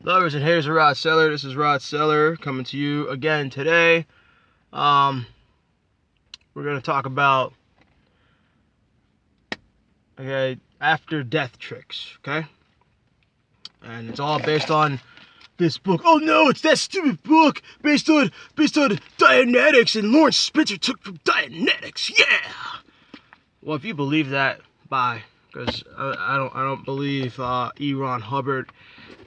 Lovers and haters of Rod Seller. This is Rod Seller coming to you again today. We're going to talk about after death tricks, okay? And it's all based on this book. Oh no, it's that stupid book based on Dianetics, and Lawrence Spencer took from Dianetics. Yeah. Well, if you believe that, bye, because I don't believe E. Ron Hubbard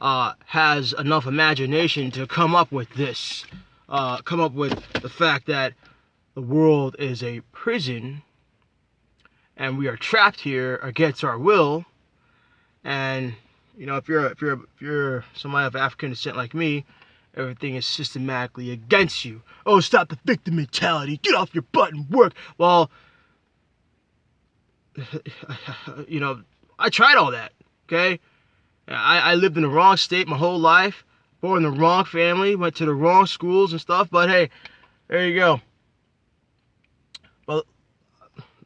has enough imagination to come up with this. Come up with the fact that the world is a prison and we are trapped here against our will. And you know, if you're somebody of African descent like me, everything is systematically against you. Oh, stop the victim mentality. Get off your butt and work. Well, you know, I tried all that. Okay, I lived in the wrong state my whole life, born in the wrong family, went to the wrong schools and stuff. But hey, there you go. Well,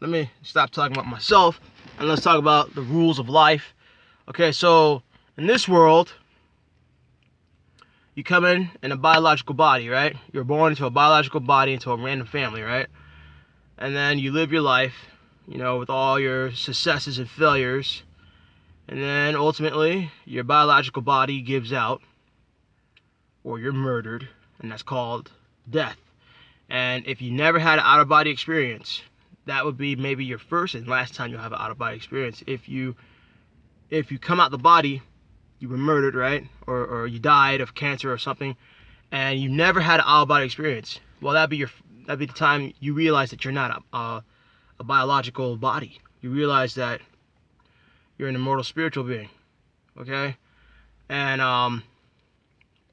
let me stop talking about myself and let's talk about the rules of life. Okay, so in this world, you come in a biological body, right? You're born into a biological body, into a random family, right? And then you live your life, you know, with all your successes and failures. And then ultimately, your biological body gives out, or you're murdered, and that's called death. And if you never had an out-of-body experience, that would be maybe your first and last time you'll have an out-of-body experience. If you come out the body, you were murdered, right? Or you died of cancer or something, and you never had an out-of-body experience. Well, that'd be the time you realize that you're not a biological body. You realize that you're an immortal spiritual being. Okay? And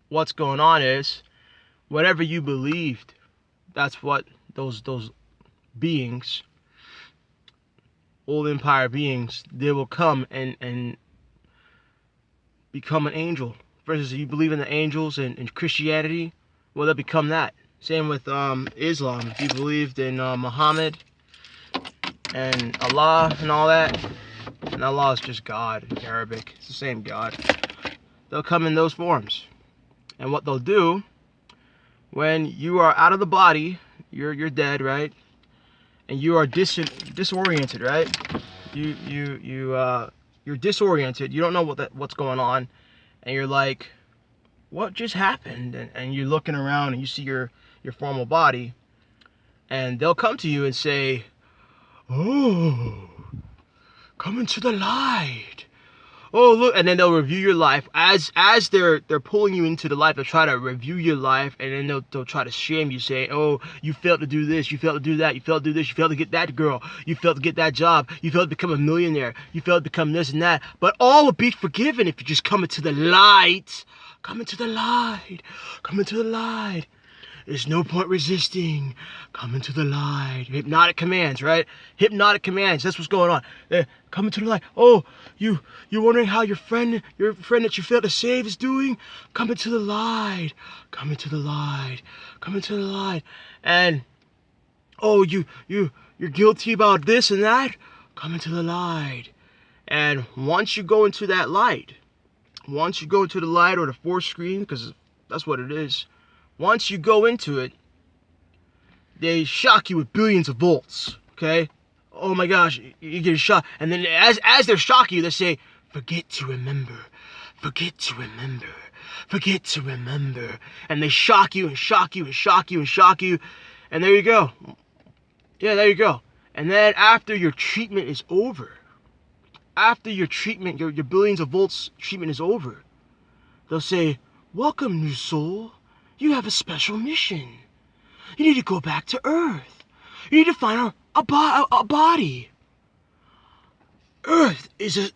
what's going on is, whatever you believed, that's what those beings, old empire beings, they will come and become an angel. For instance, if you believe in the angels and Christianity, well, they'll become that. Same with Islam. If you believed in Muhammad and Allah and all that, and Allah is just God in Arabic, it's the same God, they'll come in those forms. And what they'll do, when you are out of the body, you're dead, right? And you are disoriented, right? You're disoriented. You don't know what's going on, and you're like, what just happened? And you're looking around and you see your formal body, and they'll come to you and say, oh, come into the light. Oh, look, and then they'll review your life as they're pulling you into the light. They'll try to review your life, and then they'll try to shame you, saying, "Oh, you failed to do this, you failed to do that, you failed to do this, you failed to get that girl, you failed to get that job, you failed to become a millionaire, you failed to become this and that." But all will be forgiven if you just come into the light. Come into the light. Come into the light. There's no point resisting. Come into the light. Hypnotic commands, right? Hypnotic commands. That's what's going on. Come into the light. Oh, you're wondering how your friend that you failed to save is doing? Come into the light. Come into the light. Come into the light. And oh, you're guilty about this and that? Come into the light. And once you go into that light, once you go into the light, or the force screen, because that's what it is. Once you go into it, they shock you with billions of volts, okay? Oh my gosh, you get a shock. And then as they're shocking you, they say, forget to remember, forget to remember, forget to remember. And they shock you and shock you and shock you and shock you. And there you go. Yeah, there you go. And then after your treatment is over, after your treatment, your billions of volts treatment is over, they'll say, welcome, new soul. You have a special mission. You need to go back to Earth. You need to find a body. Earth is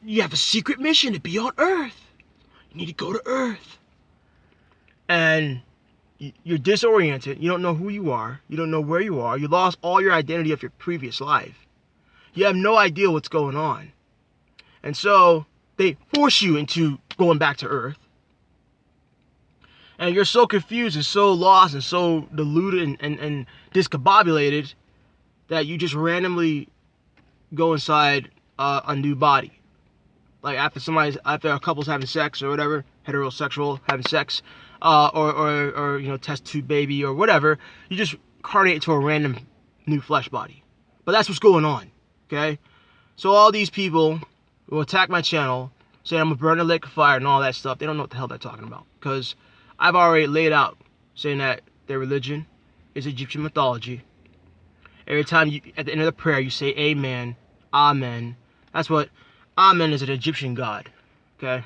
you have a secret mission to be on Earth. You need to go to Earth. And you're disoriented. You don't know who you are. You don't know where you are. You lost all your identity of your previous life. You have no idea what's going on. And so they force you into going back to Earth. And you're so confused and so lost and so deluded and discombobulated that you just randomly go inside a new body. like after a couple's having sex or whatever, heterosexual having sex, or test tube baby or whatever, you just carnate into a random new flesh body. But that's what's going on, okay? So all these people who attack my channel, saying I'm gonna burn the lake of fire and all that stuff, they don't know what the hell they're talking about, because I've already laid out saying that their religion is Egyptian mythology. Every time you, at the end of the prayer, you say amen, amen. That's what Amen is, an Egyptian god, okay?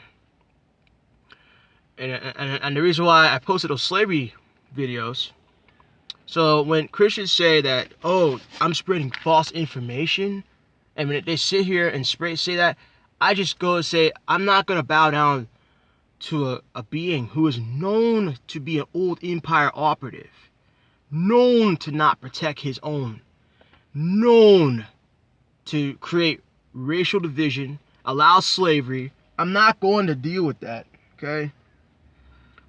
And the reason why I posted those slavery videos, so when Christians say that, oh, I'm spreading false information, and when they sit here and say that, I just go and say, I'm not going to bow down to a being who is known to be an old empire operative, known to not protect his own, known to create racial division, allow slavery. I'm not going to deal with that, okay?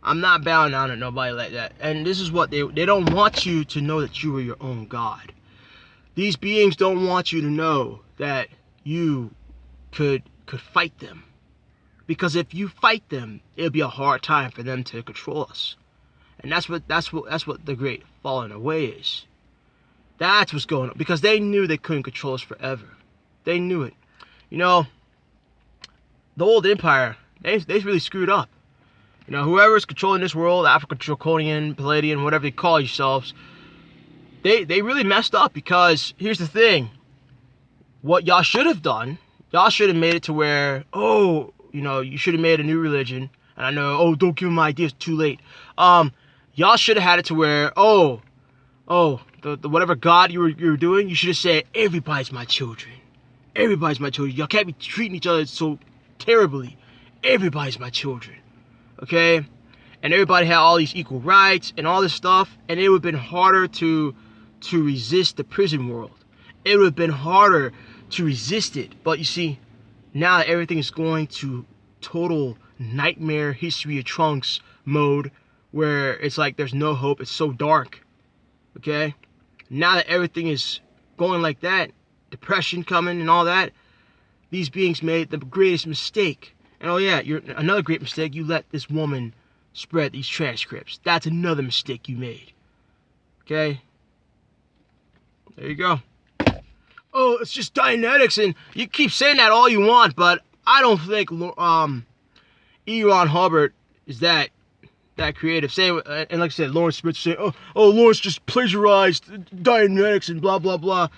I'm not bowing down to nobody like that. And this is what they don't want you to know, that you are your own God. These beings don't want you to know that you could fight them. Because if you fight them, it'll be a hard time for them to control us. And that's what the great falling away is. That's what's going on. Because they knew they couldn't control us forever. They knew it. You know, the old empire, they really screwed up. You know, whoever's controlling this world, Africa, Draconian, Palladian, whatever you call yourselves, they really messed up. Because here's the thing. What y'all should have done, y'all should have made it to where, oh, you know, you should have made a new religion. And I know, oh, don't give them ideas, too late. Y'all should have had it to where, the whatever God you were doing, you should have said, everybody's my children. Everybody's my children. Y'all can't be treating each other so terribly. Everybody's my children. Okay? And everybody had all these equal rights and all this stuff. And it would have been harder to resist the prison world. It would have been harder to resist it. But you see, now that everything is going to total nightmare history of Trunks mode, where it's like there's no hope, it's so dark. Okay? Now that everything is going like that, depression coming and all that, these beings made the greatest mistake. And oh yeah, another great mistake, you let this woman spread these transcripts. That's another mistake you made. Okay? There you go. Oh, it's just Dianetics, and you keep saying that all you want, but I don't think E. Ron Hubbard is that creative. And like I said, Lawrence Smith saying, oh, Lawrence just plagiarized Dianetics and blah blah blah.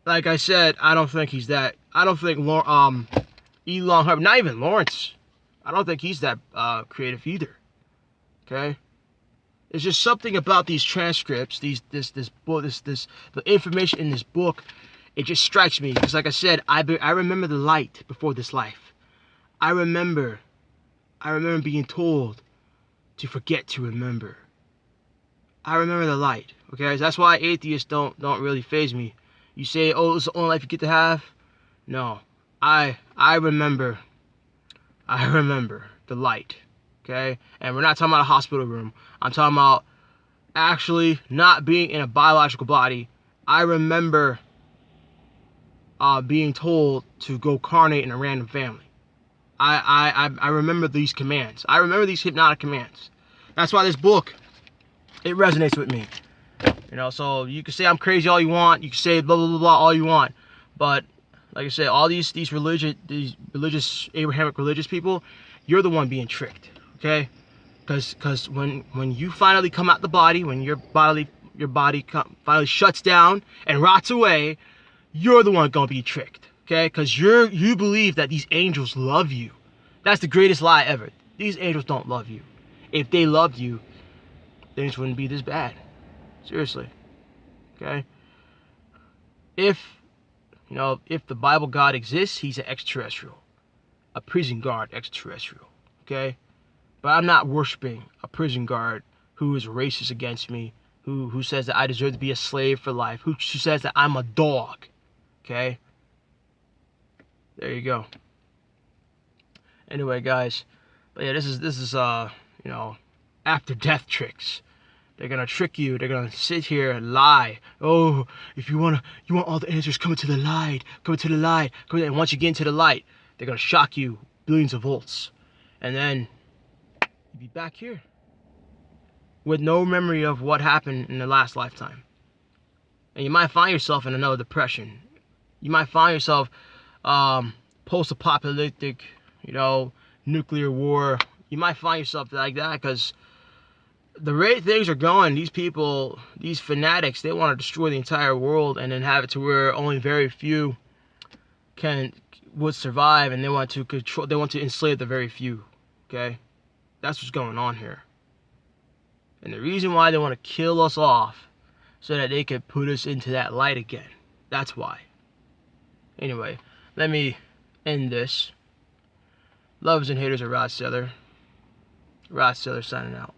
Like I said, I don't think he's that. I don't think E. Ron Hubbard, not even Lawrence, I don't think he's that creative either. Okay, it's just something about these transcripts, the information in this book. It just strikes me, because like I said, I remember the light before this life. I remember being told to forget to remember. I remember the light. Okay, that's why atheists don't really faze me. You say, oh, it's the only life you get to have. No, I remember the light. Okay, and we're not talking about a hospital room. I'm talking about actually not being in a biological body. I remember being told to go carnate in a random family. I remember these commands. I remember these hypnotic commands. That's why this book, it resonates with me. You know, so you can say I'm crazy all you want. You can say blah, blah, blah, blah all you want. But, like I said, all these religious, Abrahamic religious people, you're the one being tricked. Okay? Because when you finally come out the body, when your body finally shuts down and rots away, you're the one gonna be tricked. Okay? Because you believe that these angels love you. That's the greatest lie ever. These angels don't love you. If they loved you, things wouldn't be this bad. Seriously. Okay? If the Bible God exists, he's an extraterrestrial. A prison guard extraterrestrial. Okay? But I'm not worshiping a prison guard who is racist against me, who says that I deserve to be a slave for life, who says that I'm a dog. Okay? There you go. Anyway, guys. But yeah, this is after death tricks. They're gonna trick you. They're gonna sit here and lie. Oh, if you want all the answers, come into the light. Come into the light. And once you get into the light, They're going to shock you billions of volts. And then you'll be back here with no memory of what happened in the last lifetime. And you might find yourself in another depression. You might find yourself post-apocalyptic, nuclear war. You might find yourself like that because the rate things are going, these people, these fanatics, they want to destroy the entire world and then have it to where only very few would survive, and they want to control, they want to enslave the very few. Okay? That's what's going on here. And the reason why they want to kill us off so that they can put us into that light again. That's why. Anyway, let me end this. Lovers and haters of Rod Seller. Rod Seller signing out.